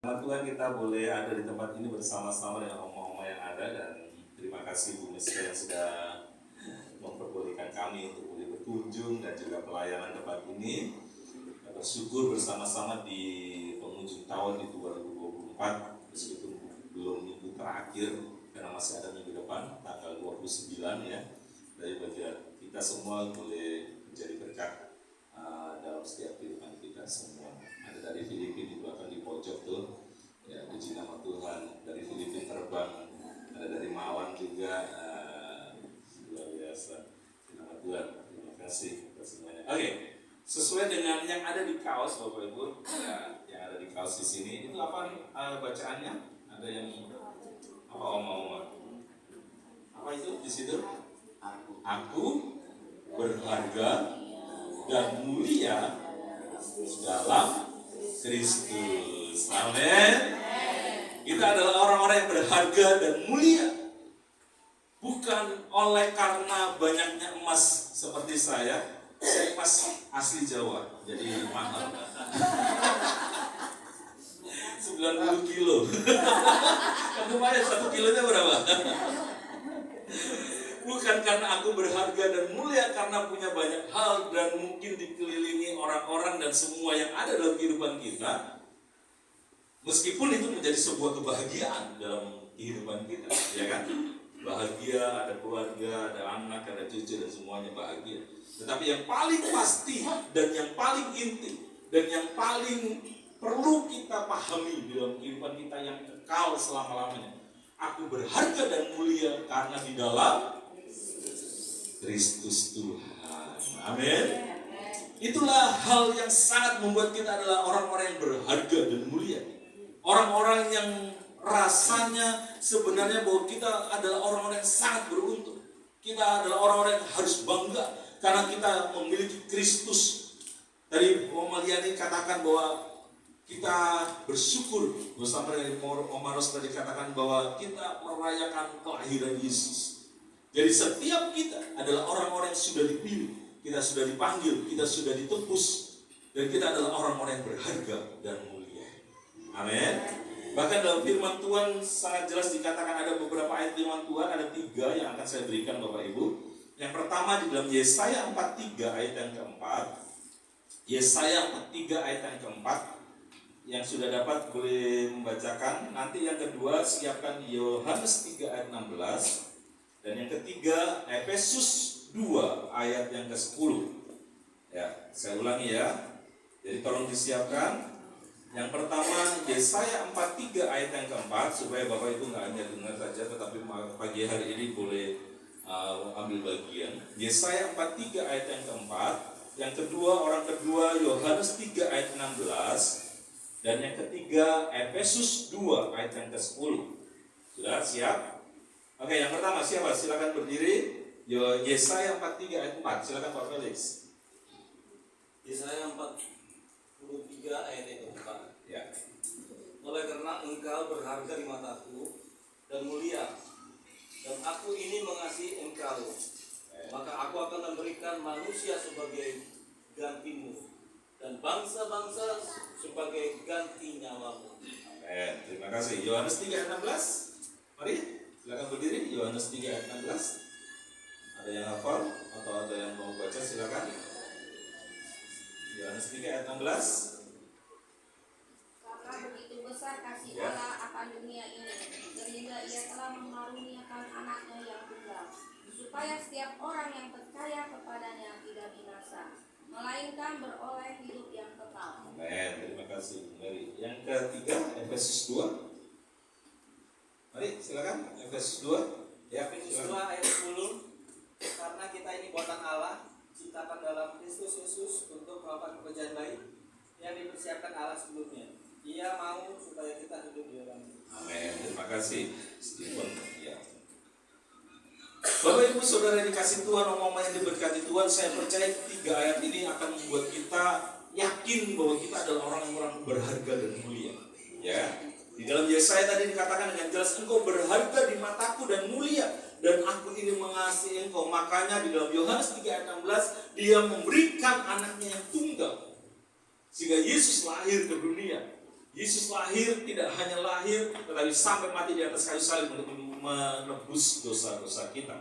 Tuhan kita boleh ada di tempat ini bersama-sama dengan oma-oma yang ada, dan terima kasih Bu Miska yang sudah memperbolehkan kami untuk boleh berkunjung dan juga pelayanan tempat ini. Kita bersyukur bersama-sama di penghujung tahun di 2024, meskipun belum minggu terakhir karena masih ada minggu depan tanggal 29 ya. Dari bagian kita semua boleh menjadi berkat dalam setiap kehidupan kita semua. Ada dari Filipina itu akan di pojok tuh ya, puji nama Tuhan. Dari Filipina terbang, ada dari Mawan juga, luar biasa. Nama Tuhan, terima kasih atas semuanya. Oke, sesuai dengan yang ada di kaos Bapak Ibu ya, yang ada di kaos di sini itu apa bacaannya? Ada yang apa oma-oma? Apa itu di situ? Aku berharga dan mulia dalam Kristus. Amin. Kita adalah orang-orang yang berharga dan mulia, bukan oleh karena banyaknya emas seperti saya. Saya emas asli Jawa, jadi mahal. 90 kilo. Kan lumayan, 1 kilonya berapa? Bukan karena aku berharga dan mulia karena punya banyak hal dan mungkin dikelilingi orang-orang dan semua yang ada dalam kehidupan kita. Meskipun itu menjadi sebuah kebahagiaan dalam kehidupan kita, ya kan? Bahagia, ada keluarga, ada anak, ada cucu, dan semuanya bahagia. Tetapi yang paling pasti dan yang paling inti dan yang paling perlu kita pahami dalam kehidupan kita yang kekal selama-lamanya, aku berharga dan mulia karena di dalam Kristus Tuhan. Amin. Itulah hal yang sangat membuat kita adalah orang-orang yang berharga dan mulia. Orang-orang yang rasanya sebenarnya bahwa kita adalah orang-orang yang sangat beruntung. Kita adalah orang-orang yang harus bangga karena kita memiliki Kristus. Tadi Om Maliani katakan bahwa kita bersyukur, bersama dengan Om Maros tadi katakan bahwa kita merayakan kelahiran Yesus. Jadi setiap kita adalah orang-orang yang sudah dipilih, kita sudah dipanggil, kita sudah ditebus, dan kita adalah orang-orang yang berharga dan mulia. Amin. Bahkan dalam firman Tuhan sangat jelas dikatakan, ada beberapa ayat firman Tuhan, ada 3 yang akan saya berikan Bapak Ibu. Yang pertama di dalam Yesaya 43 ayat yang keempat. Yesaya 43 ayat yang keempat. Yang sudah dapat boleh membacakan. Nanti yang kedua siapkan Yohanes 3 ayat 16. Dan yang ketiga Efesus 2 ayat yang ke-10. Ya, saya ulangi ya. Jadi tolong disiapkan. Yang pertama Yesaya 43 ayat yang keempat, supaya Bapak Ibu nggak hanya dengar saja tetapi pagi hari ini boleh ambil bagian. Yesaya 43 ayat yang keempat. Yang kedua, orang kedua Yohanes 3 ayat 16. Dan yang ketiga Efesus 2 ayat yang ke-10. Sudah siap? Oke, yang pertama siapa? Silakan berdiri. Yesaya 43 ayat 4. Silakan Pak Felix. Yesaya 43 ayat yang ke-4. Ya. Oleh karena engkau berharga di mataku dan mulia, dan aku ini mengasihi engkau, maka aku akan memberikan manusia sebagai gantimu dan bangsa-bangsa sebagai ganti nyawamu. Amin. Terima kasih. Yohanes 3 ayat 16. Mari, silakan berdiri. Yohanes 3 ayat 16. Ada yang hafal atau ada yang mau baca, silakan. Yohanes 3 ayat 16. Karena begitu besar kasih Allah akan dunia ini, sehingga Ia telah mengaruniakan anaknya yang tunggal, supaya setiap orang yang percaya kepadanya tidak binasa, melainkan beroleh hidup yang kekal. Amin. Terima kasih. Mari. Yang ketiga Efesus 2. Mari silakan Efesus 2. Ya, Efesus 2 ayat 10. Karena kita ini buatan Allah, ciptakan dalam Kristus Yesus untuk melakukan pekerjaan baik yang dipersiapkan Allah sebelumnya. Ia mau supaya kita hidup di dalamnya. Amin. Terima kasih Stephen. Ya. Bapak Ibu Saudara yang dikasih Tuhan, omong-omong yang diberkati Tuhan, saya percaya 3 ayat ini akan membuat kita yakin bahwa kita adalah orang-orang berharga dan mulia. Ya. Di dalam Yesaya tadi dikatakan dengan jelas, engkau berharga di mataku dan mulia, dan aku ini mengasihi engkau. Makanya di dalam Yohanes 3 ayat 16, dia memberikan anaknya yang tunggal, sehingga Yesus lahir ke dunia. Yesus lahir tidak hanya lahir, tetapi sampai mati di atas kayu salib untuk menebus dosa-dosa kita.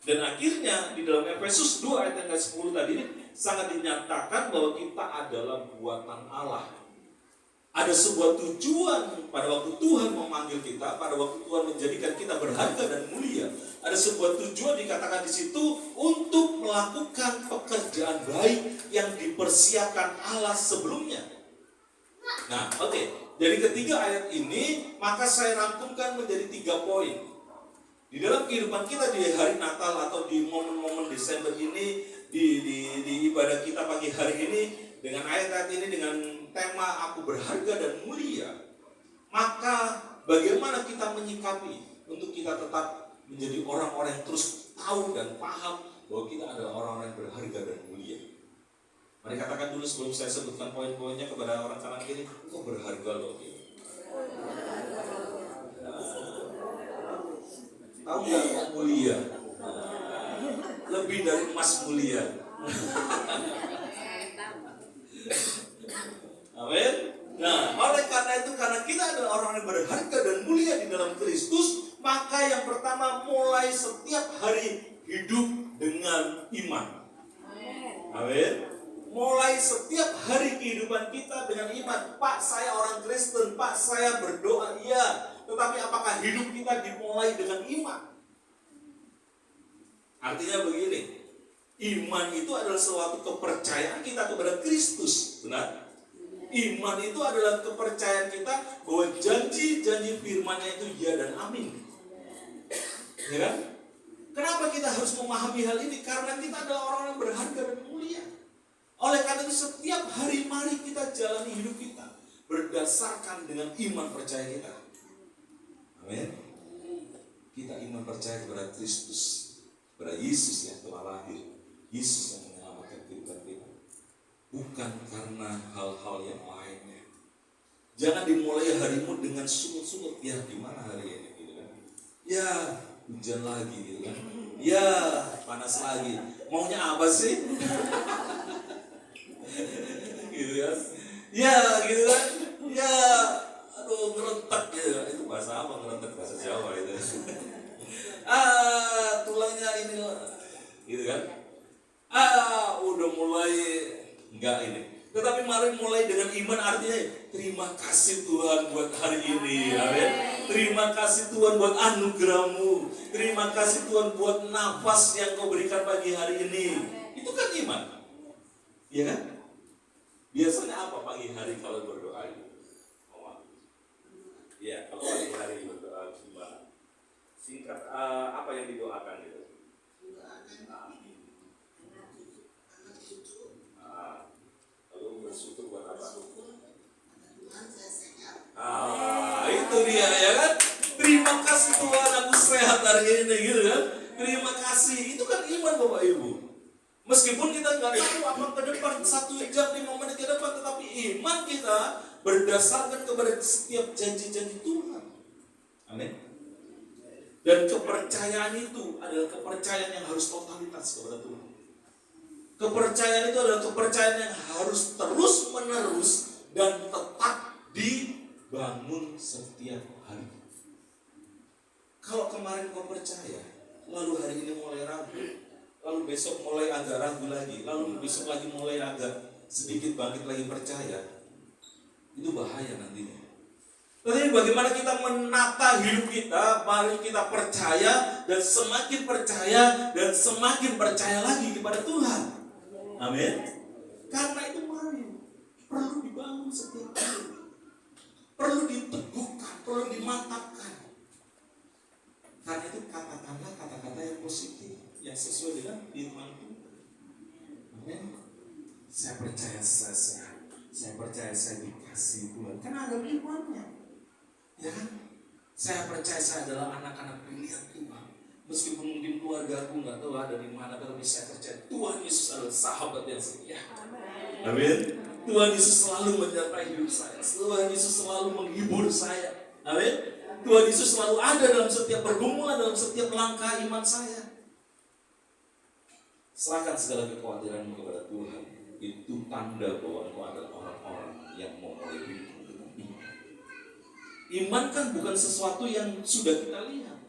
Dan akhirnya di dalam Efesus 2 ayat yang ke-10 tadi ini sangat dinyatakan bahwa kita adalah buatan Allah. Ada sebuah tujuan pada waktu Tuhan memanggil kita, pada waktu Tuhan menjadikan kita berharga dan mulia. Ada sebuah tujuan dikatakan di situ untuk melakukan pekerjaan baik yang dipersiapkan Allah sebelumnya. Nah, oke. Dari ketiga ayat ini, maka saya rangkumkan menjadi 3 poin. Di dalam kehidupan kita di hari Natal atau di momen-momen Desember ini, di ibadah kita pagi hari ini, dengan ayat-ayat ini, dengan tema aku berharga dan mulia, maka bagaimana kita menyikapi untuk kita tetap menjadi orang-orang yang terus tahu dan paham bahwa kita adalah orang-orang yang berharga dan mulia. Mari katakan dulu sebelum saya sebutkan poin-poinnya kepada orang kanan kiri, kok berharga loh. Tahu nggak mulia? Lebih dari emas mulia. Amin. Nah, oleh karena itu, karena kita adalah orang yang berharga dan mulia di dalam Kristus, maka yang pertama mulai setiap hari hidup dengan iman. Amin. Mulai setiap hari kehidupan kita dengan iman. Pak, saya orang Kristen. Pak, saya berdoa. Iya. Tetapi apakah hidup kita dimulai dengan iman? Artinya begini. Iman itu adalah suatu kepercayaan kita kepada Kristus. Benar? Iman itu adalah kepercayaan kita bahwa janji-janji firman-Nya itu ya dan amin. Ya kan? Kenapa kita harus memahami hal ini? Karena kita adalah orang yang berharga dan mulia. Oleh karena itu setiap hari mari kita jalani hidup kita berdasarkan dengan iman percaya kita. Amin. Kita iman percaya kepada Kristus, kepada Yesus yang telah lahir, Yesus yang menyelamatkan kehidupan kita, bukan karena hal-hal yang lainnya. Jangan dimulai harimu dengan sungut-sungut. Ya, gimana hari ini gitu kan? Ya, hujan lagi gitu kan? Ya, panas lagi. Maunya apa sih? Gitu kan? Ya, gitu kan? Ya, aduh ngerentek gitu. Itu bahasa apa ngerentek? Bahasa Jawa itu. Tulangnya ini gitu kan? Udah mulai enggak ini. Tetapi mari mulai dengan iman, artinya terima kasih Tuhan buat hari ini. Amin. Terima kasih Tuhan buat anugerah-Mu. Terima kasih Tuhan buat nafas yang Kau berikan pagi hari ini. Itu kan iman. Iya kan? Biasanya apa pagi hari kalau berdoa? Iya, kalau pagi hari berdoa gimana? Singkat, apa yang didoakan gitu? Lalu bersyukur buat apa? Itu dia ya kan? Terima kasih Tuhan aku sehat hari ini gitu kan? Terima kasih. Itu kan iman Bapak Ibu. Meskipun kita nggak tahu apa ke depan 1 jam 5 menit ke depan, tetapi iman kita berdasarkan kepada setiap janji-janji Tuhan. Amin. Dan kepercayaan itu adalah kepercayaan yang harus totalitas kepada Tuhan. Kepercayaan itu adalah kepercayaan yang harus terus menerus dan tetap dibangun setiap hari. Kalau kemarin kau percaya, lalu hari ini mulai ragu, lalu besok mulai agak ragu lagi, lalu besok lagi mulai agak sedikit bangkit lagi percaya, itu bahaya nantinya. Tetapi bagaimana kita menata hidup kita, mari kita percaya dan semakin percaya lagi kepada Tuhan. Amin. Karena itu mari perlu dibangun setiap hari, perlu diteguhkan, perlu dimantapkan. Karena itu katakanlah kata-kata yang positif, yang sesuai dengan firman Tuhan. Amin. Saya percaya saya sehat, saya percaya saya dikasih Tuhan. Karena ada firman-Nya. Ya kan? Saya percaya saya adalah anak-anak pilihan Tuhan. Meskipun mungkin keluarga aku nggak tahu ada di mana, tetapi saya percaya Tuhan Yesus adalah sahabat yang setia. Amin. Tuhan Yesus selalu menyertai hidup saya. Tuhan Yesus selalu menghibur saya. Amin. Tuhan Yesus selalu ada dalam setiap pergumulan, dalam setiap langkah iman saya. Serahkan segala kekhawatiranmu kepada Tuhan. Itu tanda bahwa engkau adalah orang-orang yang memulai hidup dengan iman. Iman kan bukan sesuatu yang sudah kita lihat,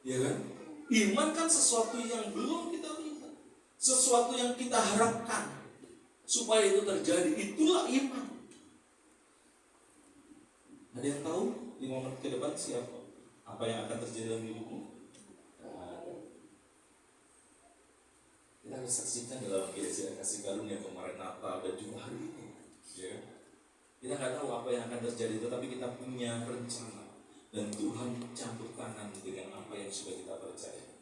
ya kan? Iman kan sesuatu yang belum kita lihat, sesuatu yang kita harapkan supaya itu terjadi. Itulah iman. Ada yang tahu 5 menit ke depan siapa? Apa yang akan terjadi dalam hidupmu? Kita akan saksikan dalam gereja kasih karunia kemarin Natal dan juga hari ini, ya. Kita nggak tahu apa yang akan terjadi, tetapi kita punya rencana dan Tuhan campur tangan dengan apa yang sudah kita percaya.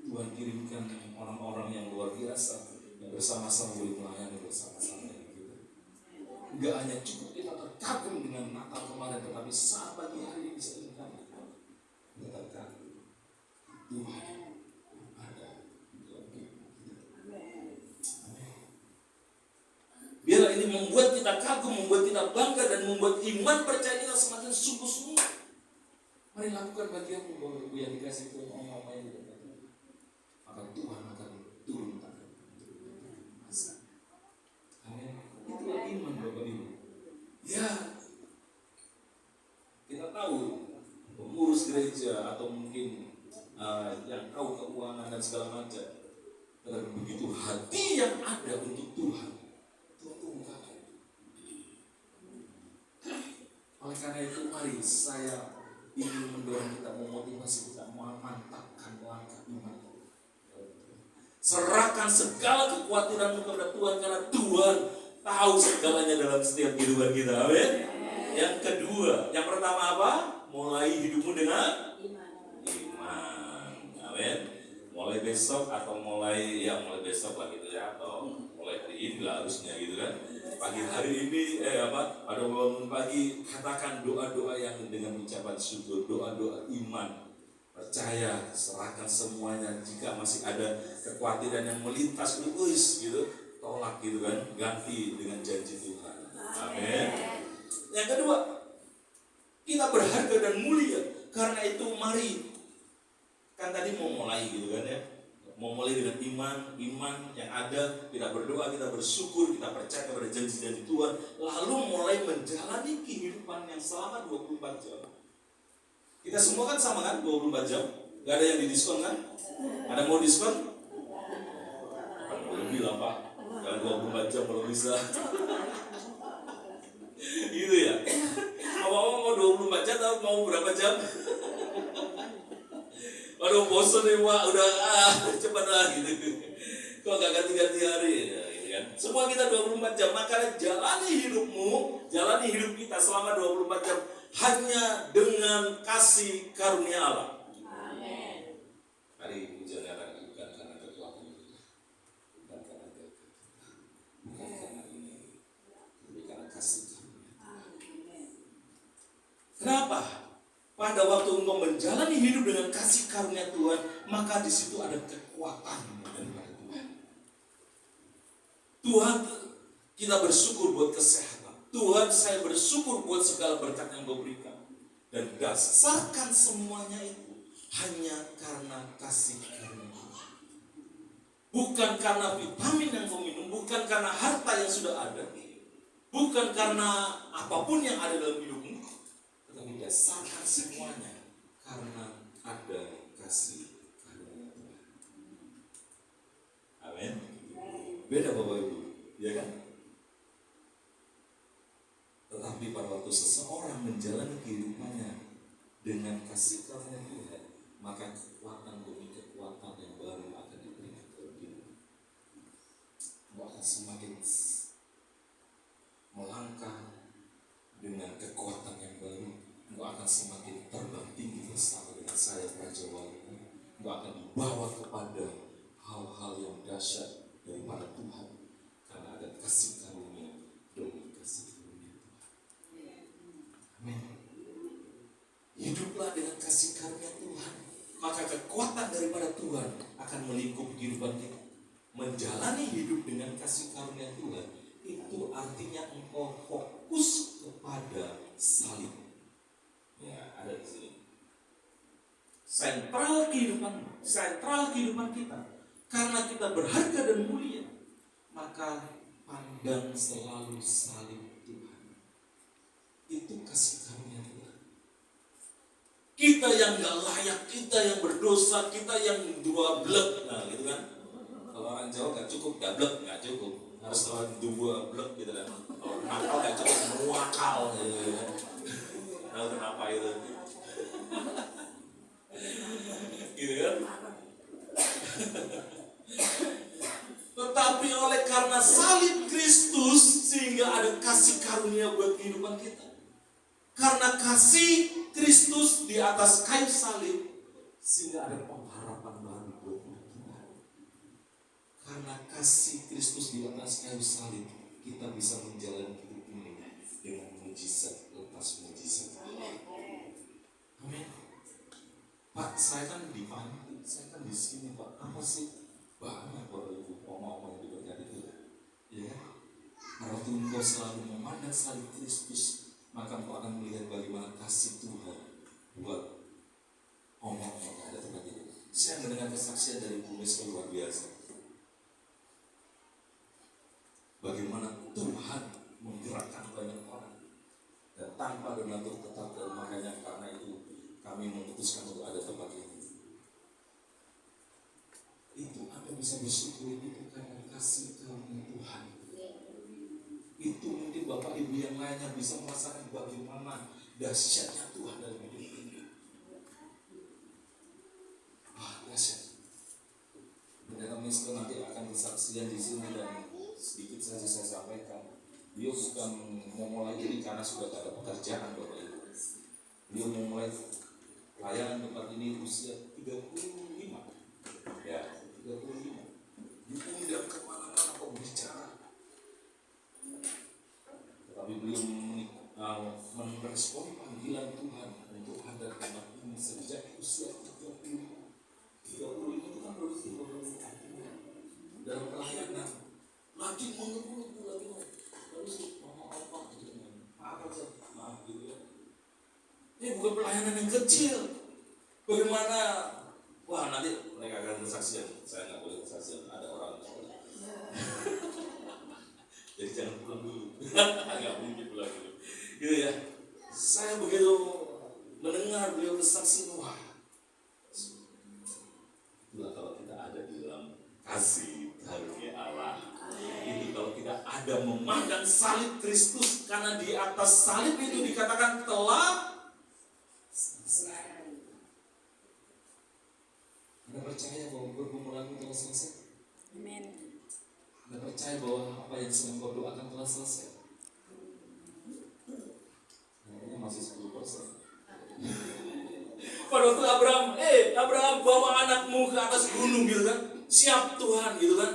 Tuhan kirimkan orang-orang yang luar biasa yang bersama-sama boleh melayani bersama-sama dengan kita. Nggak hanya cukup kita terkagum dengan Natal kemarin, tetapi saat pagi hari ini bisa kita terkagum. Tuhan ada di dalam hidup kita. Biarlah ini membuat kita kagum, membuat kita bangga, dan membuat iman percaya kita semakin sungguh-sungguh. Mari lakukan bagianmu, Bapak Ibu yang dikasih Tuhan, apa yang kita lakukan. Maka Tuhan akan turun tangan. Amin. Itulah iman, Bapak Ibu. Ya, kita tahu pengurus gereja atau mungkin yang tahu keuangan dan segala macam. Tetapi begitu hati yang ada untuk Tuhan, Tuhan ungkapkan. Oleh karena itu, mari saya ingin mendorong kita, memotivasi kita, memantapkan langkah iman. Serahkan segala kekhawatiranmu kepada Tuhan, karena Tuhan tahu segalanya dalam setiap kehidupan kita. Amin. Yang kedua, yang pertama apa? Mulai hidupmu dengan iman. Amin. Mulai besok atau mulai besok lah gitu ya, atau mulai hari ini lah harusnya gitu kan. Pagi hari ini pada bangun pagi katakan doa-doa yang dengan ucapan syukur, doa-doa iman. Percaya, serahkan semuanya. Jika masih ada kekhawatiran yang melintas gitu, tolak gitu kan, ganti dengan janji Tuhan. Amin. Yang kedua, kita berharga dan mulia. Karena itu mari, kan tadi mau mulai gitu kan ya, mau mulai dengan iman yang ada, kita berdoa, kita bersyukur, kita percaya kepada janji-janji Tuhan, lalu mulai menjalani kehidupan yang selama 24 jam. Kita semua kan sama kan, 24 jam, gak ada yang didiskon kan? Ada mau diskon? Boleh bilang Pak, jangan 24 jam kalau bisa. Gitu ya. Mau 24 jam atau mau berapa jam? Waduh bosan nih Pak, udah cepat lah gitu. Kok gak ganti-ganti hari ya, gitu kan? Semua kita 24 jam, maka jalani hidupmu, jalani hidup kita selama 24 jam hanya dengan kasih karunia Allah. Amin. Hari hujan datang bukan karena kekuatan kita, bukan karena berkat, bukan karena ini, tapi karena kasih karunia. Kenapa? Pada waktu engkau menjalani hidup dengan kasih karunia Tuhan, maka di situ ada kekuatan dari Tuhan. Tuhan, kita bersyukur buat kesehatan. Tuhan, saya bersyukur buat segala berkat yang Kau berikan. Dan dasarkan semuanya itu hanya karena kasih karunia Tuhan. Bukan karena vitamin yang kau minum, bukan karena harta yang sudah ada, bukan karena apapun yang ada dalam hidupmu, tetapi dasarkan semuanya karena ada kasih karunia Tuhan. Amin. Beda Bapak Ibu, ya kan? Tetapi pada waktu seseorang menjalani kehidupannya dengan kasih karunia Tuhan, maka kekuatan demi kekuatan yang baru akan diberikan kepada dia. Kau akan semakin melangkah dengan kekuatan yang baru. Kau akan semakin terbang tinggi bersama dengan saya Raja Wali. Kau akan dibawa kepada hal-hal yang dahsyat daripada Tuhan, karena ada kasih karunia demi kasih karunia Tuhan. Amin. Hiduplah dengan kasih karunia Tuhan, maka kekuatan daripada Tuhan akan melingkupi kehidupan kita. Menjalani hidup dengan kasih karunia Tuhan itu artinya engkau fokus kepada salib. Ya, ada di sini. Sentral kehidupan kita. Karena kita berharga dan mulia, maka pandang selalu salib Tuhan. Itu kasih karunia Tuhan. Kita yang gak layak, kita yang berdosa, kita yang dua blek. Nah gitu kan. Kalau orang Jawa gak cukup gablek, gak cukup. Harus dua blek gitu kan. Kalau nakal gak cukup, muakal gitu kan. Tahu kenapa itu? Gitu kan. Tetapi oleh karena salib Kristus sehingga ada kasih karunia buat kehidupan kita. Karena kasih Kristus di atas kayu salib sehingga ada pengharapan baru buat kita. Karena kasih Kristus di atas kayu salib kita bisa menjalani hidup ini dengan mujizat lepas mujizat. Amin. Pak, saya kan di panti, saya kan di sini, Pak. Apa sih? Banyak Bapak Ibu omong-omong di berkat itu. Ya. Kalau engkau selalu memandang salib Kristus, maka engkau akan melihat bagaimana kasih Tuhan buat omong-omong yang ada tempat itu. Saya mendengar kesaksian dari Bu Mes luar biasa. Bagaimana Tuhan menggerakkan banyak orang dan tanpa donatur tetap, dan makanya karena itu kami memutuskan untuk ada tempat ini. Itu Anda bisa bersyukur itu karena kasih karunia Tuhan. Itu mungkin Bapak Ibu yang lainnya bisa merasakan bagaimana dahsyatnya Tuhan dalam hidup ini. Wah, dahsyat. Pendeta Misko nanti akan bersaksian di sini dan sedikit saja saya sampaikan. Beliau bukan mau mulai ini karena sudah ada pekerjaan Bapak Ibu. Beliau mau mulai pelayanan tempat ini usia 35. Ya, 35. Diundang kemana-mana kok bicara. Tetapi beliau merespon panggilan Tuhan untuk ada tempat ini sejak usia 35. 35 itu kan baru dalam pelayanan. Lagi mengeluh, lagi ngomong apa gitu. Apa sih? Maaf gitu ya. Ini bukan pelayanan yang kecil. Bagaimana? Wah, nanti mereka akan bersaksian. Saya nggak boleh bersaksian. Ada orang yang boleh. Jadi jangan pulang dulu. Nggak mungkin pulang dulu. Gitu ya. Saya begitu mendengar beliau bersaksi, wah. Itulah kalau kita ada di dalam kasih karunia Allah. Itu kalau kita ada memandang salib Kristus, karena di atas salib itu dikatakan telah selesai. Anda percaya bahwa pergumulanmu telah selesai? Amin. Anda percaya bahwa apa yang sedang kau doakan telah selesai? Kayaknya masih 10%. Pada waktu Abraham bawa anakmu ke atas gunung gitu kan, siap Tuhan gitu kan.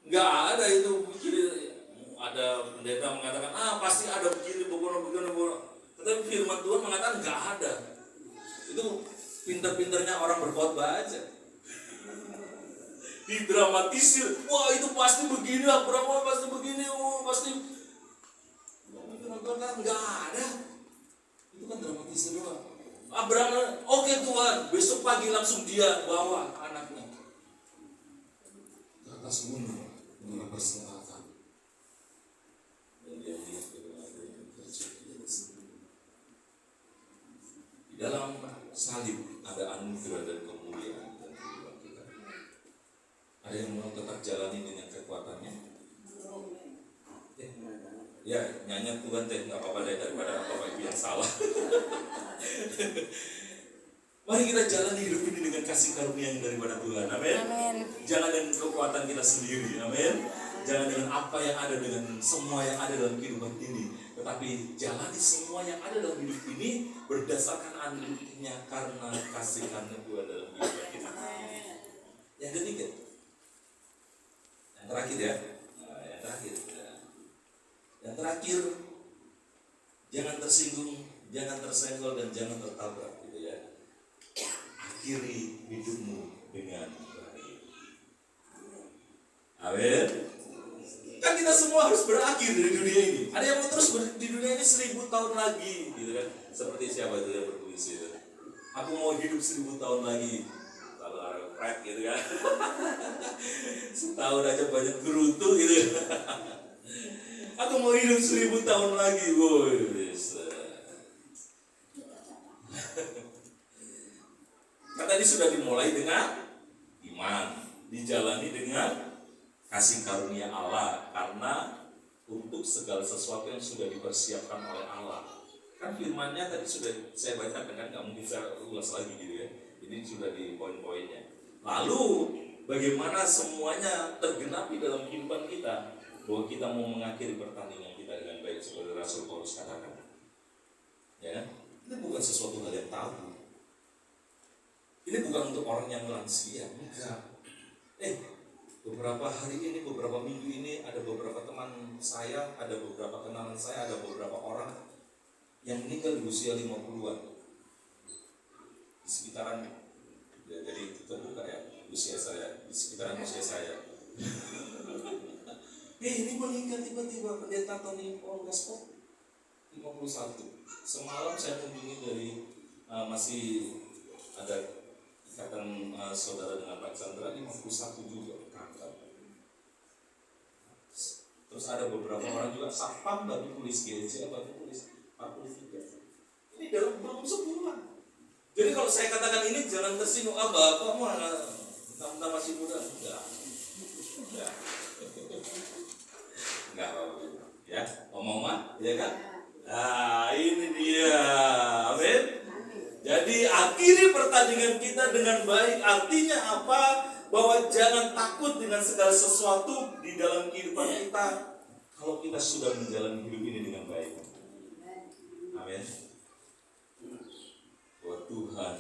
Nggak ada itu begini. Ada pendeta mengatakan, pasti ada begini. Tetapi firman Tuhan mengatakan nggak ada. Itu pintar-pintarnya orang berkhotbah aja. Didramatisir, wah itu pasti begini, Abraham pasti begini, pasti. Nggak ada. Itu kan dramatisir doang. Abraham, oke Tuhan, besok pagi langsung dia bawa anaknya ke atas gunung untuk berserahkan. Dan dia melihat bagaimana yang terjadi di sini. Di dalam salib ada anugerah dan kemuliaan dan kehidupan kita. Ada yang mau tetap jalani dengan kekuatannya? Ya, nyanyi Tuhan teh nggak apa-apa deh daripada Bapak Ibu yang salah. Mari kita jalani hidup ini dengan kasih karunia yang daripada Tuhan. Amin. Amin. Jangan dengan kekuatan kita sendiri. Amin. Jangan dengan apa yang ada, dengan semua yang ada dalam kehidupan ini. Tetapi jalani semua yang ada dalam hidup ini berdasarkan anugerahnya karena kasih karunia Tuhan dalam hidup kita. Yang ketiga, yang terakhir ya. Yang terakhir, jangan tersinggung, jangan tersenggol, dan jangan tertabrak, gitu ya. Akhiri hidupmu dengan baik. Amin. Kan kita semua harus berakhir dari dunia ini. Ada yang mau terus di dunia ini 1000 tahun lagi, gitu kan? Seperti siapa itu yang berpuisi itu? Aku mau hidup 1000 tahun lagi. Kalau orang Fred gitu kan? Setahun aja banyak gerutu gitu. Aku mau hidup 1000 tahun lagi, boy. ini sudah dimulai dengan iman, dijalani dengan kasih karunia Allah, karena untuk segala sesuatu yang sudah dipersiapkan oleh Allah. Kan firman-Nya tadi sudah saya bacakan, kan nggak mungkin saya ulas lagi gitu ya. Ini sudah di poin-poinnya. Lalu bagaimana semuanya tergenapi dalam kehidupan kita, bahwa kita mau mengakhiri pertandingan kita dengan baik seperti Rasul Paulus katakan. Ya, ini bukan sesuatu hal yang tabu. Ini bukan untuk orang yang lansia, enggak. Beberapa hari ini, beberapa minggu ini ada beberapa teman saya, ada beberapa kenalan saya, ada beberapa orang yang meninggal di usia 50-an. Di sekitaran, ya, jadi terbuka ya, usia saya, di sekitaran usia saya. Ini meninggal tiba-tiba pendeta Tony Gaspar 51. Semalam saya kunjungi dari masih ada ikatan saudara dengan Pak Chandra 51 juga kanker. Terus ada beberapa orang juga satpam baru tulis GC baru tulis 43. Ini dalam belum sebulan. Jadi kalau saya katakan ini jangan tersinggung, bapak mah mentah-mentah masih muda, enggak. Enggak apa-apa. Ya, omong-omong, ya kan? Nah, ini dia. Amin. Jadi akhiri pertandingan kita dengan baik. Artinya apa? Bahwa jangan takut dengan segala sesuatu di dalam kehidupan kita kalau kita sudah menjalani hidup ini dengan baik. Amin. Bahwa Tuhan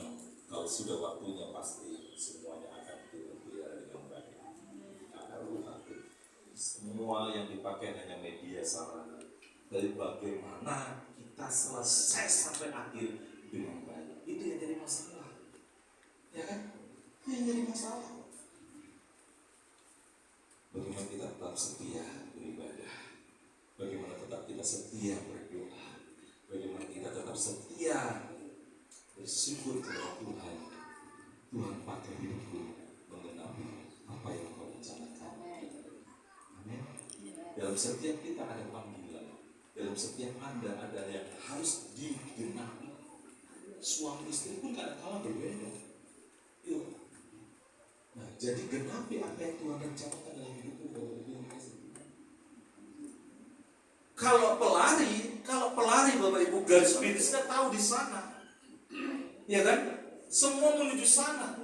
kalau sudah waktunya pasti semuanya akan terpelihara dengan baik. Akan takut. Semua yang dipakai hanya media sarana. Dari bagaimana kita selesai sampai akhir dengan baik. Itu yang jadi masalah. Ya kan? Itu yang jadi masalah. Bagaimana kita tetap setia beribadah. Bagaimana tetap kita setia berdoa. Bagaimana kita tetap setia bersyukur kepada Tuhan. Tuhan pakai hidupku mengenapi apa yang Kau rencanakan. Amin. Dalam setiap kita ada panggilan. Dalam setiap Anda ada yang harus digenapi. Suami istri pun kadang-kadang berbeda. Yuk. Nah, jadi genapi apa yang Tuhan rencanakan dalam hidupmu. Kalau pelari Bapak Ibu, garis finisnya tahu di sana. Ya kan? Semua menuju sana.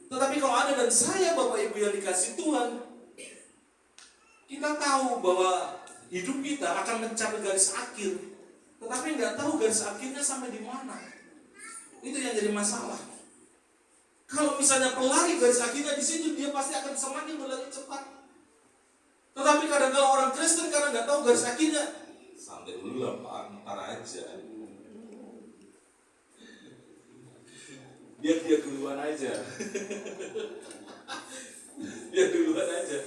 Tetapi kalau Anda dan saya Bapak Ibu yang dikasih Tuhan, kita tahu bahwa hidup kita akan mencapai garis akhir, tetapi nggak tahu garis akhirnya sampai di mana. Itu yang jadi masalah. Kalau misalnya pelari garis akhirnya di situ, dia pasti akan semakin berlari cepat. Tetapi kadang-kadang orang Kristen karena nggak tahu garis akhirnya, santai dulu lah Pak, ntar aja. Biar dia duluan aja. Biar duluan aja.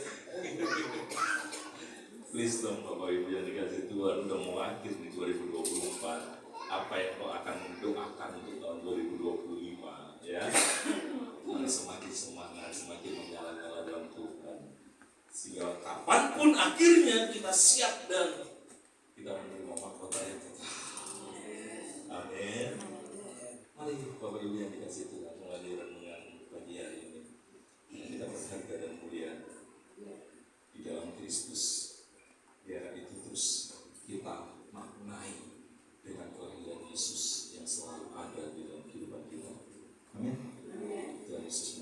Please dong Bapak Ibu yang dikasih Tuhan, udah mau akhir di 2024. Apa yang kau akan doakan untuk tahun 2025, ya? Semakin semangat, semakin menyala-nyala dalam Tuhan. Sehingga kapanpun akhirnya kita siap dan kita menerima mahkota yang kekal. Amin. Mari Bapak Ibu yang dikasih Tuhan, mulai renungan pagi hari ini. Kita berharga dan mulia di dalam Kristus. Biar itu terus kita maknai dengan kelahiran Yesus yang selalu ada di dalam kehidupan kita. Amin. Tuhan Yesus